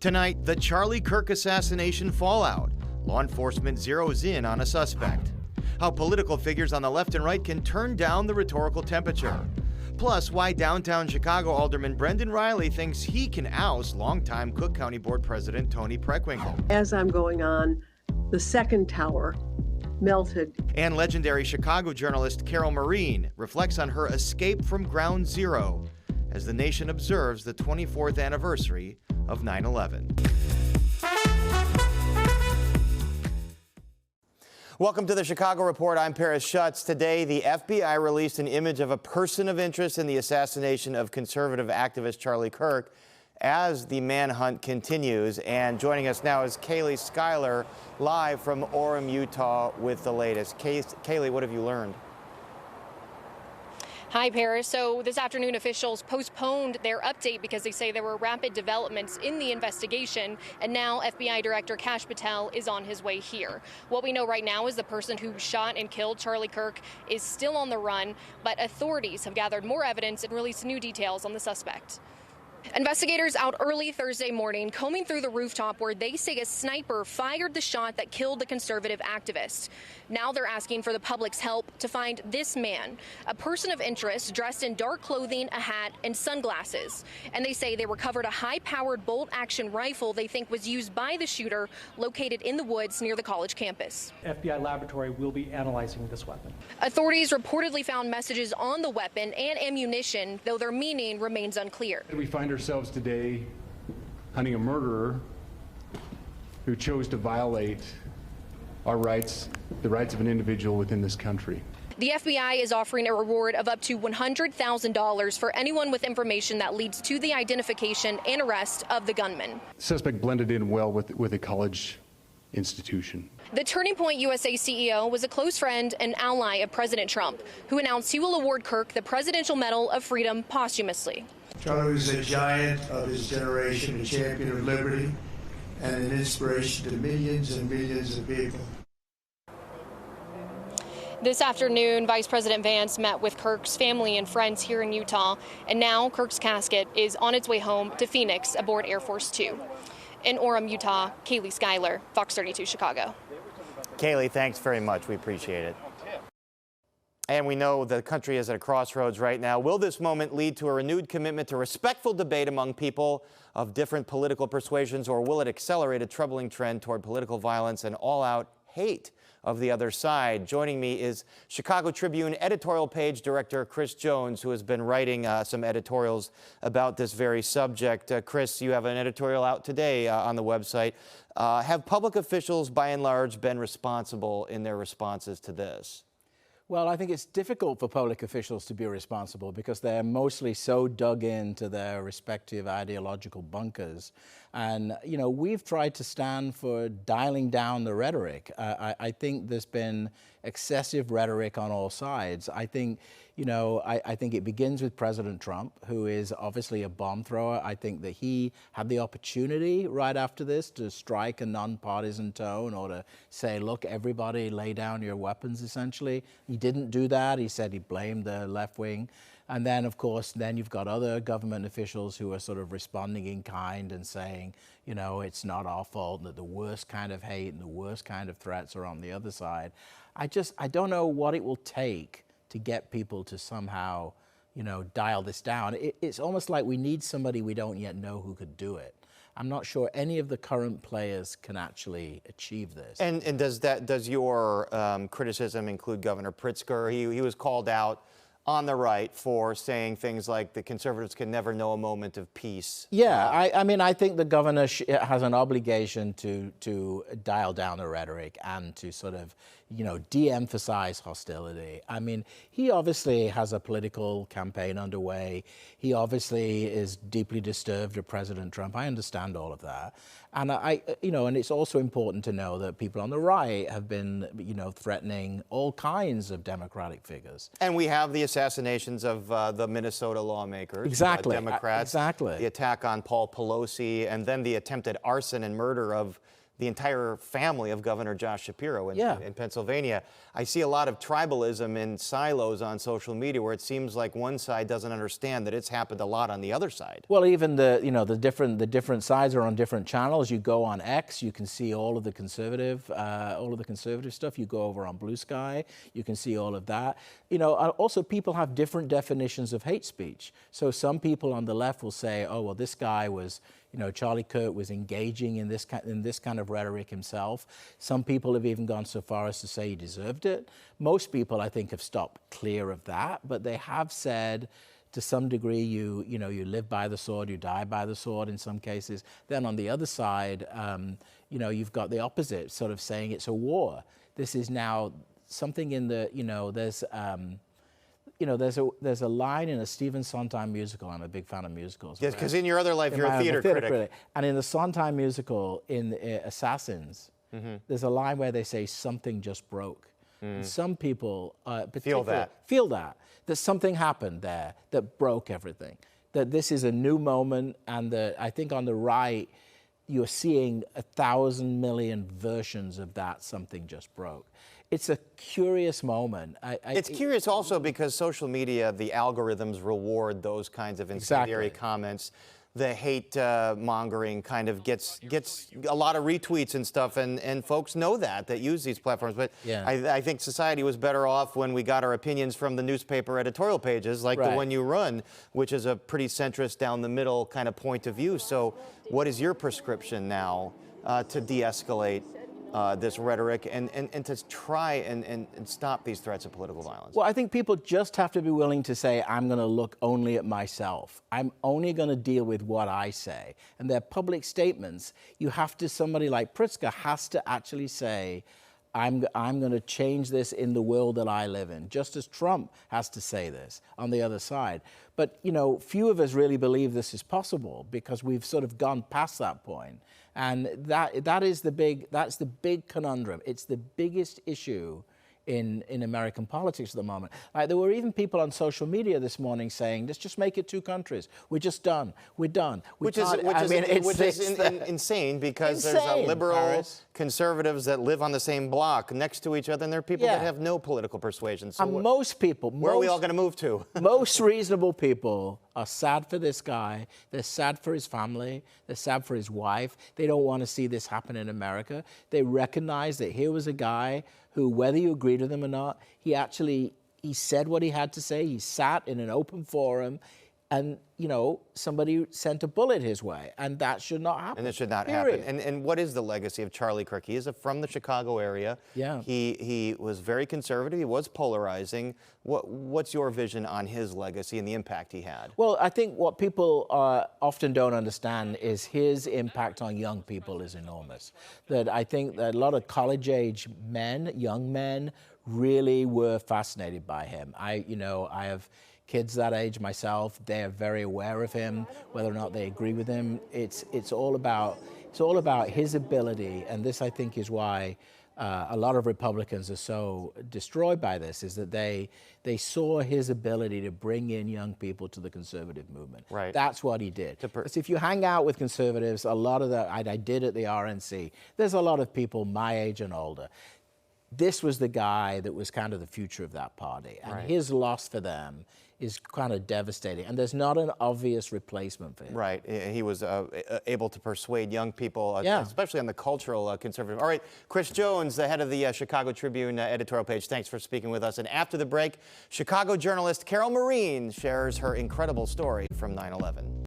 Tonight, the Charlie Kirk assassination fallout. Law enforcement zeroes in on a suspect. How political figures on the left and right can turn down the rhetorical temperature. Plus, why downtown Chicago Alderman Brendan Riley thinks he can oust longtime Cook County Board President Tony Preckwinkle. As I'm going on, the second tower melted. And legendary Chicago journalist Carol Marine reflects on her escape from Ground Zero as the nation observes the 24th anniversary of 9/11. Welcome to the Chicago Report. I'm Paris Schutz. Today, the FBI released an image of a person of interest in the assassination of conservative activist Charlie Kirk as the manhunt continues. And joining us now is Kaylee Schuyler, live from Orem, Utah, with the latest. Kaylee, what have you learned? Hi, Paris. So this afternoon, officials postponed their update because they say there were rapid developments in the investigation, and now FBI Director Kash Patel is on his way here. What we know right now is the person who shot and killed Charlie Kirk is still on the run, but authorities have gathered more evidence and released new details on the suspect. Investigators out early Thursday morning combing through the rooftop where they say a sniper fired the shot that killed the conservative activist. Now they're asking for the public's help to find this man, a person of interest dressed in dark clothing, a hat, and sunglasses. And they say they recovered a high-powered bolt-action rifle they think was used by the shooter located in the woods near the college campus. FBI laboratory will be analyzing this weapon. Authorities reportedly found messages on the weapon and ammunition, though their meaning remains unclear. We find ourselves today hunting a murderer who chose to violate our rights, the rights of an individual within this country. The FBI is offering a reward of up to $100,000 for anyone with information that leads to the identification and arrest of the gunman. The suspect blended in well with a college institution. The Turning Point USA CEO was a close friend and ally of President Trump, who announced he will award Kirk the Presidential Medal of Freedom posthumously. Charlie was a giant of his generation, a champion of liberty, and an inspiration to millions and millions of people. This afternoon, Vice President Vance met with Kirk's family and friends here in Utah, and now Kirk's casket is on its way home to Phoenix aboard Air Force Two. In Orem, Utah, Kaylee Schuyler, Fox 32 Chicago. Kaylee, thanks very much. We appreciate it. And we know the country is at a crossroads right now. Will this moment lead to a renewed commitment to respectful debate among people of different political persuasions, or will it accelerate a troubling trend toward political violence and all-out hate of the other side? Joining me is Chicago Tribune editorial page director Chris Jones, who has been writing some editorials about this very subject. Chris, you have an editorial out today on the website. Have public officials, by and large, been responsible in their responses to this? Well, I think it's difficult for public officials to be responsible because they're mostly so dug into their respective ideological bunkers. And, you know, we've tried to stand for dialing down the rhetoric. I think there's been excessive rhetoric on all sides. I think, you know, I think it begins with President Trump, who is obviously a bomb thrower. I think that he had the opportunity right after this to strike a nonpartisan tone or to say, look, everybody lay down your weapons, essentially. He didn't do that. He said he blamed the left wing. And then, of course, then you've got other government officials who are sort of responding in kind and saying, you know, it's not our fault, that the worst kind of hate and the worst kind of threats are on the other side. I don't know what it will take to get people to somehow, you know, dial this down. It's almost like we need somebody we don't yet know who could do it. I'm not sure any of the current players can actually achieve this. And does your criticism include Governor Pritzker? He was called out on the right for saying things like the conservatives can never know a moment of peace. Yeah, I mean, I think the governor has an obligation to dial down the rhetoric and to sort of, you know, de-emphasize hostility. I mean, he obviously has a political campaign underway. He obviously is deeply disturbed at President Trump. I understand all of that. And you know, and it's also important to know that people on the right have been, you know, threatening all kinds of Democratic figures. And we have the assassinations of the Minnesota lawmakers, exactly, Democrats, exactly. the attack on Paul Pelosi, and then the attempted arson and murder of the entire family of Governor Josh Shapiro in Pennsylvania. I see a lot of tribalism in silos on social media where it seems like one side doesn't understand that it's happened a lot on the other side. Well, even the different sides are on different channels. You go on X, you can see all of the conservative stuff. You go over on Blue Sky, you can see all of that. Also people have different definitions of hate speech. So some people on the left will say, oh, well, this guy was, Charlie Kirk was engaging in this kind of rhetoric himself. Some people have even gone so far as to say he deserved it. Most people, I think, have stopped clear of that, but they have said, to some degree, you live by the sword, you die by the sword in some cases. Then on the other side, you've got the opposite, sort of saying it's a war. This is now something in the, there's a line in a Stephen Sondheim musical. I'm a big fan of musicals. Yes, because in your other life, you're a theater critic. And in the Sondheim musical, in Assassins, there's a line where they say, something just broke. And some people feel that something happened there that broke everything, that this is a new moment, and that I think on the right, you're seeing 1,000 million versions of that something just broke. It's a curious moment. It's curious also because social media, the algorithms reward those kinds of incendiary comments. The hate mongering kind of gets a lot of retweets and stuff, and folks know that use these platforms. But I think society was better off when we got our opinions from the newspaper editorial pages, like the one you run, which is a pretty centrist, down the middle kind of point of view. So what is your prescription now to de-escalate this rhetoric and to try and stop these threats of political violence? Well, I think people just have to be willing to say, I'm going to look only at myself. I'm only going to deal with what I say. And their public statements, somebody like Pritzker has to actually say, I'm going to change this in the world that I live in, just as Trump has to say this on the other side. But, few of us really believe this is possible because we've sort of gone past that point. And that's the big conundrum. It's the biggest issue in American politics at the moment. There were even people on social media this morning saying, let's just make it two countries. We're just done. We're done. Which is insane because there's a liberal conservatives that live on the same block next to each other, and there are people that have no political persuasion. So most people... Where are we all going to move to? Most reasonable people are sad for this guy. They're sad for his family. They're sad for his wife. They don't want to see this happen in America. They recognize that here was a guy who, whether you agreed with him or not, he said what he had to say. He sat in an open forum, and, somebody sent a bullet his way, and that should not happen. And it should not happen. And what is the legacy of Charlie Kirk? He is from the Chicago area. Yeah. He was very conservative. He was polarizing. What's your vision on his legacy and the impact he had? Well, I think what people often don't understand is his impact on young people is enormous. That I think that a lot of college-age men, young men, really were fascinated by him. I have kids that age myself. They are very aware of him, whether or not they agree with him. It's all about his ability, and this, I think, is why a lot of Republicans are so destroyed by this, is that they saw his ability to bring in young people to the conservative movement. Right. That's what he did. Because if you hang out with conservatives, a lot of I did at the RNC, there's a lot of people my age and older. This was the guy that was kind of the future of that party, and his loss for them is kind of devastating, and there's not an obvious replacement for him. Right, he was able to persuade young people, especially on the cultural conservative. All right, Chris Jones, the head of the Chicago Tribune editorial page, thanks for speaking with us. And after the break, Chicago journalist Carol Marine shares her incredible story from 9/11.